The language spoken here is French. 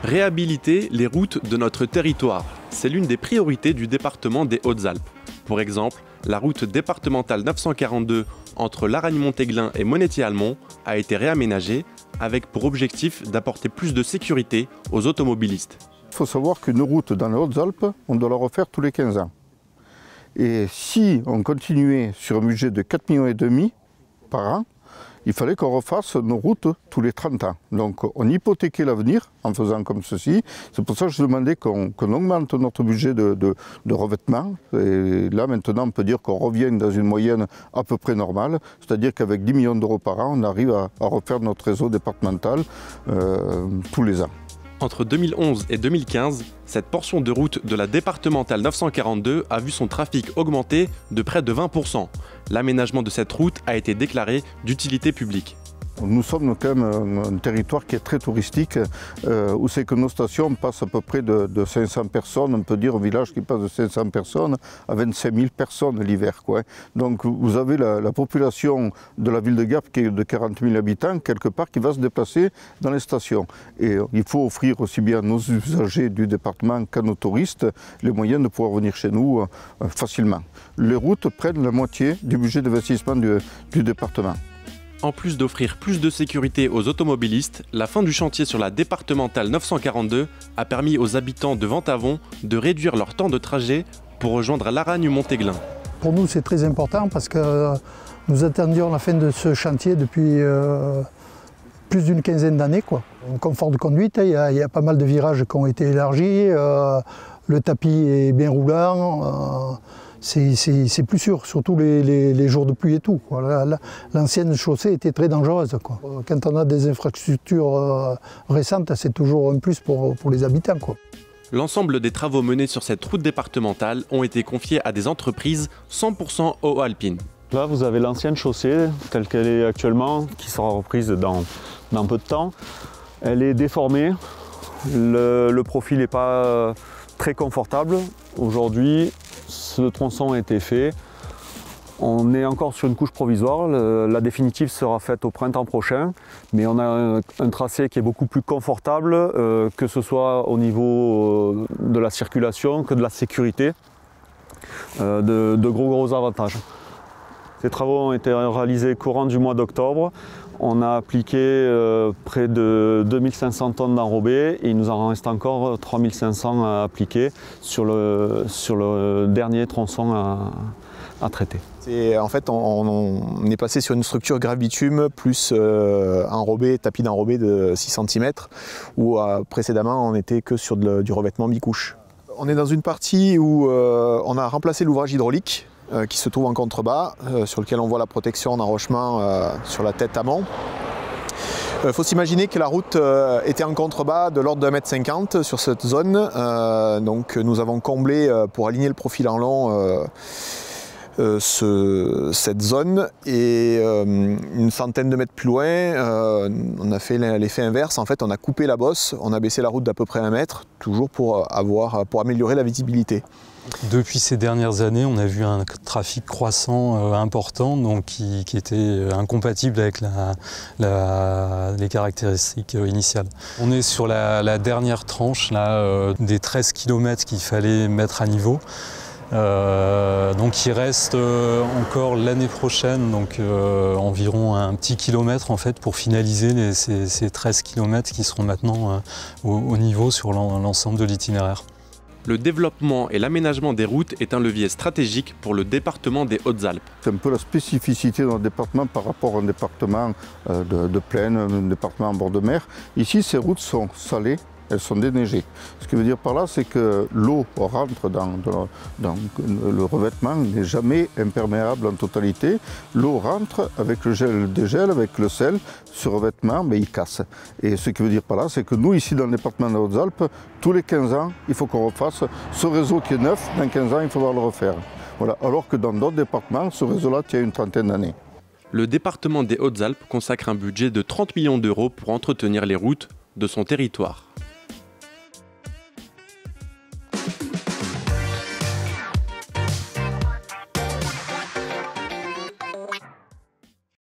Réhabiliter les routes de notre territoire, c'est l'une des priorités du département des Hautes-Alpes. Pour exemple, la route départementale 942 entre Laragne-Montéglin et Monétier-Almont a été réaménagée avec pour objectif d'apporter plus de sécurité aux automobilistes. Il faut savoir qu'une route dans les Hautes-Alpes, on doit la refaire tous les 15 ans. Et si on continuait sur un budget de 4,5 millions par an, il fallait qu'on refasse nos routes tous les 30 ans. Donc on hypothéquait l'avenir en faisant comme ceci. C'est pour ça que je demandais qu'on augmente notre budget de revêtement. Et là maintenant on peut dire qu'on revient dans une moyenne à peu près normale. C'est-à-dire qu'avec 10 millions d'euros par an, on arrive à refaire notre réseau départemental tous les ans. Entre 2011 et 2015, cette portion de route de la départementale 942 a vu son trafic augmenter de près de 20%. L'aménagement de cette route a été déclaré d'utilité publique. Nous sommes quand même un territoire qui est très touristique, où c'est que nos stations passent à peu près de 500 personnes, on peut dire un village qui passe de 500 personnes à 25 000 personnes l'hiver. Donc vous avez la population de la ville de Gap qui est de 40 000 habitants, quelque part, qui va se déplacer dans les stations. Et il faut offrir aussi bien à nos usagers du département qu'à nos touristes les moyens de pouvoir venir chez nous facilement. Les routes prennent la moitié du budget d'investissement du département. En plus d'offrir plus de sécurité aux automobilistes, la fin du chantier sur la départementale 942 a permis aux habitants de Ventavon de réduire leur temps de trajet pour rejoindre Laragne-Montéglin. Pour nous, c'est très important parce que nous attendions la fin de ce chantier depuis plus d'une quinzaine d'années. Un confort de conduite, il y a pas mal de virages qui ont été élargis, le tapis est bien roulant. C'est plus sûr, surtout les jours de pluie et tout. L'ancienne chaussée était très dangereuse. Quand on a des infrastructures récentes, c'est toujours un plus pour les habitants. L'ensemble des travaux menés sur cette route départementale ont été confiés à des entreprises 100% Haut-Alpines. Là, vous avez l'ancienne chaussée, telle qu'elle est actuellement, qui sera reprise dans peu de temps. Elle est déformée, le profil n'est pas très confortable. Aujourd'hui, ce tronçon a été fait. On est encore sur une couche provisoire. La définitive sera faite au printemps prochain. Mais on a un tracé qui est beaucoup plus confortable, que ce soit au niveau de la circulation que de la sécurité. De gros avantages. Ces travaux ont été réalisés courant du mois d'octobre. On a appliqué près de 2500 tonnes d'enrobés et il nous en reste encore 3500 à appliquer sur le dernier tronçon à traiter. En fait, on est passé sur une structure gravitume plus tapis d'enrobé de 6 cm où précédemment on n'était que sur du revêtement bicouche. On est dans une partie où on a remplacé l'ouvrage hydraulique qui se trouve en contrebas, sur lequel on voit la protection d'enrochement sur la tête amont. Il faut s'imaginer que la route était en contrebas de l'ordre de 1,50 m sur cette zone. Donc nous avons comblé pour aligner le profil en long cette zone et une centaine de mètres plus loin, on a fait l'effet inverse. En fait, on a coupé la bosse, on a baissé la route d'à peu près 1 mètre, toujours pour améliorer la visibilité. Depuis ces dernières années, on a vu un trafic croissant important, donc qui était incompatible avec les caractéristiques initiales. On est sur la dernière tranche là, des 13 km qu'il fallait mettre à niveau. Donc il reste encore l'année prochaine donc, environ un petit kilomètre en fait, pour finaliser ces 13 km qui seront maintenant au niveau sur l'ensemble de l'itinéraire. Le développement et l'aménagement des routes est un levier stratégique pour le département des Hautes-Alpes. C'est un peu la spécificité de notre département par rapport à un département de plaine, un département en bord de mer. Ici, ces routes sont salées, elles sont déneigées. Ce qui veut dire par là, c'est que l'eau rentre dans le revêtement, n'est jamais imperméable en totalité. L'eau rentre avec le gel, dégèle, avec le sel, ce revêtement, mais il casse. Et ce qui veut dire par là, c'est que nous, ici, dans le département des Hautes-Alpes, tous les 15 ans, il faut qu'on refasse ce réseau qui est neuf. Dans 15 ans, il faudra le refaire. Voilà. Alors que dans d'autres départements, ce réseau-là tient une trentaine d'années. Le département des Hautes-Alpes consacre un budget de 30 millions d'euros pour entretenir les routes de son territoire.